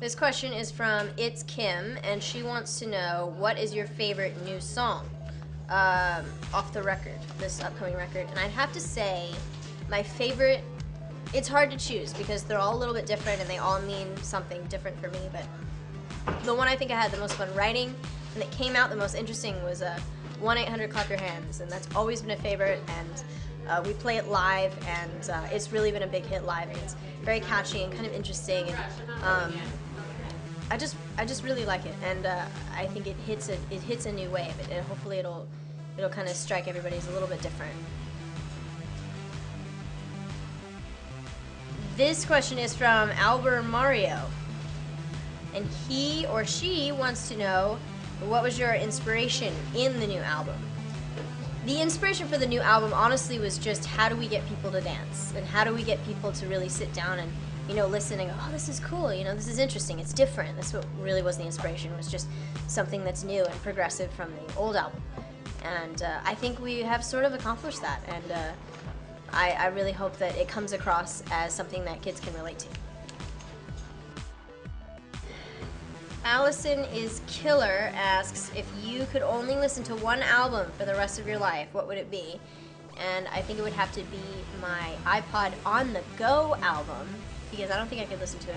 This question is from It's Kim, and she wants to know, what is your favorite new song off the record, this upcoming record? And I'd have to say, my favorite, it's hard to choose because they're all a little bit different and they all mean something different for me, but the one I think I had the most fun writing and that came out the most interesting was 1-800-Clap Your Hands, and that's always been a favorite, and we play it live, and it's really been a big hit live, and it's very catchy and kind of interesting, and I just really like it, and I think it hits a new wave, and hopefully it'll kind of strike everybody's a little bit different. This question is from Albert Mario, and he or she wants to know, what was your inspiration in the new album? The inspiration for the new album honestly was just, how do we get people to dance, and how do we get people to really sit down and listen and go, oh, this is cool, this is interesting, it's different. That's what really was the inspiration, was just something that's new and progressive from the old album. And I think we have sort of accomplished that, and I really hope that it comes across as something that kids can relate to. Allison is Killer asks, if you could only listen to one album for the rest of your life, what would it be? And I think it would have to be my iPod On The Go album, because I don't think I could listen to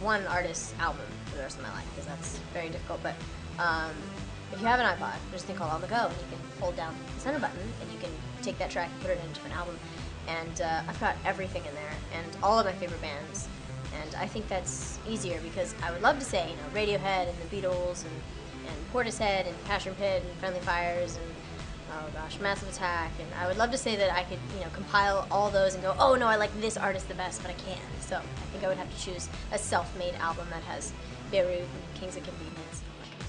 one artist's album for the rest of my life, because that's very difficult. But if you have an iPod, there's a thing called On The Go, and you can hold down the center button, and you can take that track and put it in a different album. And I've got everything in there, and all of my favorite bands. And I think that's easier, because I would love to say, Radiohead and the Beatles and Portishead and Passion Pit and Friendly Fires and, oh gosh, Massive Attack, and I would love to say that I could, compile all those and go, oh no, I like this artist the best, but I can't. So I think I would have to choose a self-made album that has Beirut and Kings of Convenience and all that kind of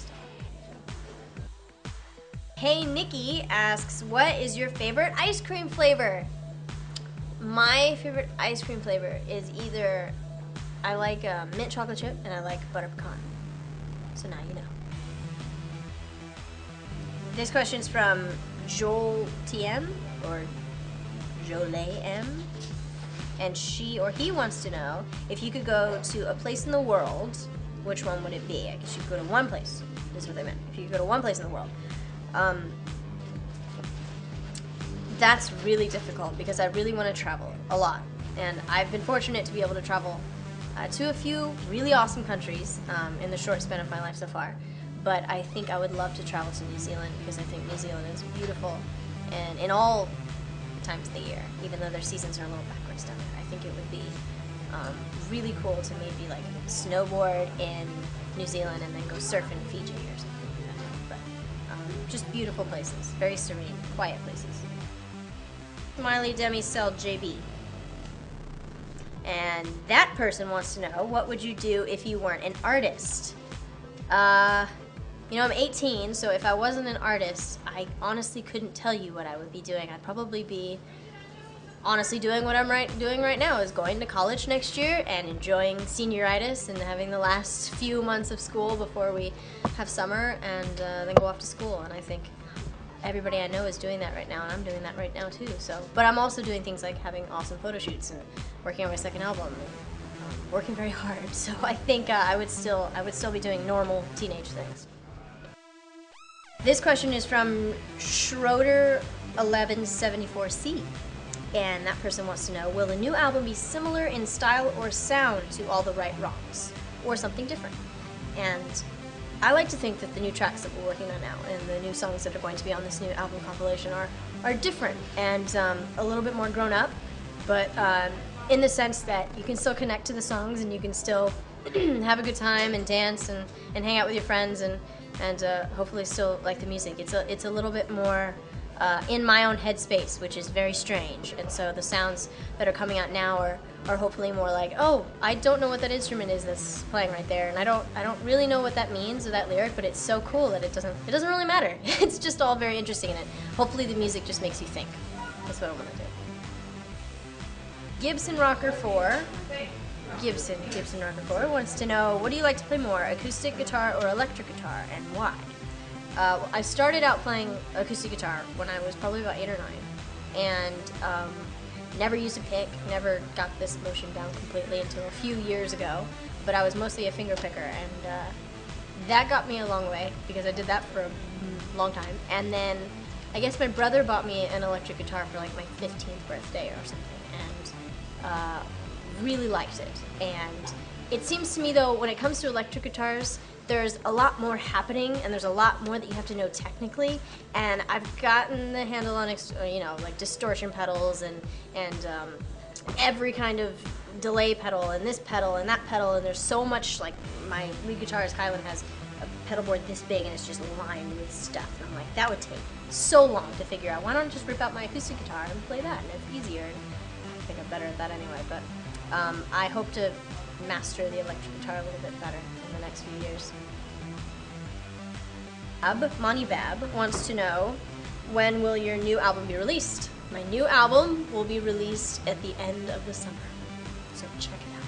stuff. Hey Nikki asks, what is your favorite ice cream flavor? My favorite ice cream flavor is either, I like mint chocolate chip and I like butter pecan. So now you know. This question's from Joel TM, or Jolet M, and she or he wants to know, if you could go to a place in the world, which one would it be? I guess you could go to one place. This is what they meant. If you could go to one place in the world. That's really difficult, because I really want to travel a lot, and I've been fortunate to be able to travel to a few really awesome countries in the short span of my life so far. But I think I would love to travel to New Zealand, because I think New Zealand is beautiful, and in all times of the year, even though their seasons are a little backwards down there. I think it would be really cool to maybe like snowboard in New Zealand and then go surf in Fiji or something like that. But just beautiful places, very serene, quiet places. Smiley Demi Cell JB. And that person wants to know, what would you do if you weren't an artist? I'm 18, so if I wasn't an artist, I honestly couldn't tell you what I would be doing. I'd probably be honestly doing what I'm doing right now, is going to college next year and enjoying senioritis and having the last few months of school before we have summer, and then go off to school. And I think everybody I know is doing that right now, and I'm doing that right now too. So, but I'm also doing things like having awesome photo shoots and working on my second album, and working very hard. So I think I would still be doing normal teenage things. This question is from Schroeder 1174C, and that person wants to know, will the new album be similar in style or sound to All the Right Wrongs, or something different? And I like to think that the new tracks that we're working on now and the new songs that are going to be on this new album compilation are different and a little bit more grown up, but in the sense that you can still connect to the songs and you can still have a good time and dance and hang out with your friends and hopefully still like the music. It's a little bit more in my own headspace, which is very strange. And so the sounds that are coming out now are hopefully more like, oh, I don't know what that instrument is that's playing right there, and I don't really know what that means or that lyric, but it's so cool that it doesn't really matter. It's just all very interesting, and hopefully the music just makes you think. That's what I want to do. Gibson Rocker 4 wants to know, what do you like to play more, acoustic guitar or electric guitar, and why? I started out playing acoustic guitar when I was probably about 8 or 9, and never used a pick, never got this motion down completely until a few years ago. but I was mostly a finger picker, and that got me a long way because I did that for a long time. And then I guess my brother bought me an electric guitar for like my 15th birthday or something, and really liked it. And it seems to me though, when it comes to electric guitars, there's a lot more happening, and there's a lot more that you have to know technically. And I've gotten the handle on, like distortion pedals and every kind of delay pedal and this pedal and that pedal, and there's so much. Like my lead guitarist Kylan has a pedal board this big and it's just lined with stuff, and I'm like, that would take so long to figure out. Why don't I just rip out my acoustic guitar and play that, and it's easier, and I think I'm better at that anyway. But I hope to master the electric guitar a little bit better in the next few years. Monty Bab wants to know, when will your new album be released? My new album will be released at the end of the summer, so check it out.